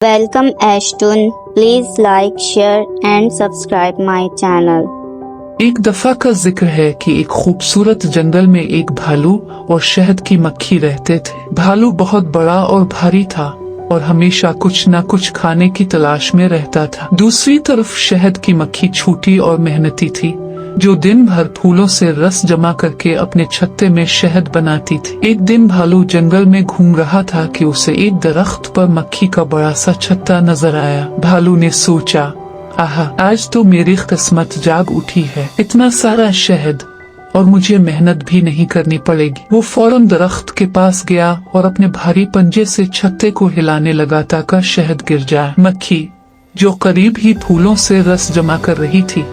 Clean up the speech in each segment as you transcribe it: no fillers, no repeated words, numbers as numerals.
Welcome Ashtun. Please like, share and subscribe my channel. एक दफा का जिक्र है कि एक खूबसूरत जंगल में एक भालू और शहद की मक्खी रहते थे। भालू बहुत बड़ा और भारी था और हमेशा कुछ न कुछ खाने की तलाश में रहता था। दूसरी तरफ शहद की मक्खी छोटी और मेहनती थी, जो दिन भर फूलों से रस जमा करके अपने छत्ते में शहद बनाती थी। एक दिन भालू जंगल में घूम रहा था कि उसे एक दरख्त पर मक्खी का बड़ा सा छत्ता नजर आया। भालू ने सोचा, आहा, आज तो मेरी किस्मत जाग उठी है, इतना सारा शहद और मुझे मेहनत भी नहीं करनी पड़ेगी। वो फौरन दरख्त के पास गया और अपने भारी पंजे से छत्ते को हिलाने लगा ताकि शहद गिर जाए। मक्खी, जो करीब ही फूलों से रस जमा कर रही थी,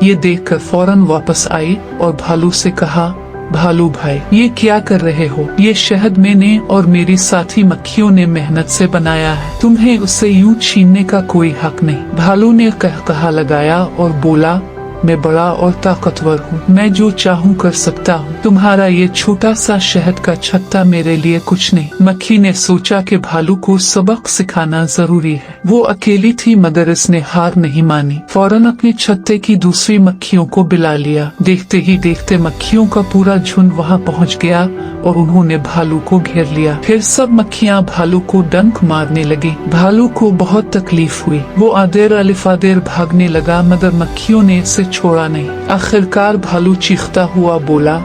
ये देखकर फौरन वापस आई और भालू से कहा, भालू भाई, ये क्या कर रहे हो? ये शहद मैंने और मेरी साथी मक्खियों ने मेहनत से बनाया है, तुम्हें उससे यूं छीनने का कोई हक नहीं। भालू ने कहा लगाया और बोला, मैं बड़ा और ताकतवर हूँ, मैं जो चाहूँ कर सकता हूँ, तुम्हारा ये छोटा सा शहद का छत्ता मेरे लिए कुछ नहीं। मक्खी ने सोचा कि भालू को सबक सिखाना जरूरी है। वो अकेली थी मगर इसने हार नहीं मानी। फौरन अपने छत्ते की दूसरी मक्खियों को बुला लिया। देखते ही देखते मक्खियों का पूरा झुंड वहाँ पहुँच गया और उन्होंने भालू को घेर लिया। फिर सब मक्खियाँ भालू को डंक मारने लगी। भालू को बहुत तकलीफ हुई। वो आदेर अलिफादेर भागने लगा मगर मक्खियों ने इसे छोड़ा नहीं। आखिरकार भालू चीखता हुआ बोला,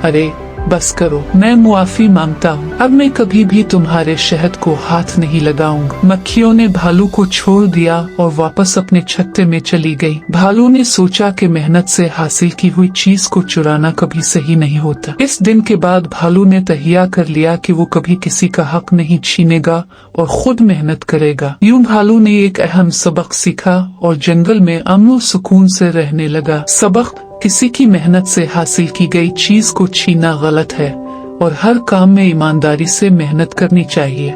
अरे बस करो, मैं मुआफी मांगता हूँ, अब मैं कभी भी तुम्हारे शहद को हाथ नहीं लगाऊंगा। मक्खियों ने भालू को छोड़ दिया और वापस अपने छत्ते में चली गई। भालू ने सोचा कि मेहनत से हासिल की हुई चीज को चुराना कभी सही नहीं होता। इस दिन के बाद भालू ने तहिया कर लिया कि वो कभी किसी का हक नहीं छीनेगा और खुद मेहनत करेगा। यूं भालू ने एक अहम सबक सीखा और जंगल में अमन और सुकून से रहने लगा। सबक: किसी की मेहनत से हासिल की गई चीज को छीनना गलत है और हर काम में ईमानदारी से मेहनत करनी चाहिए।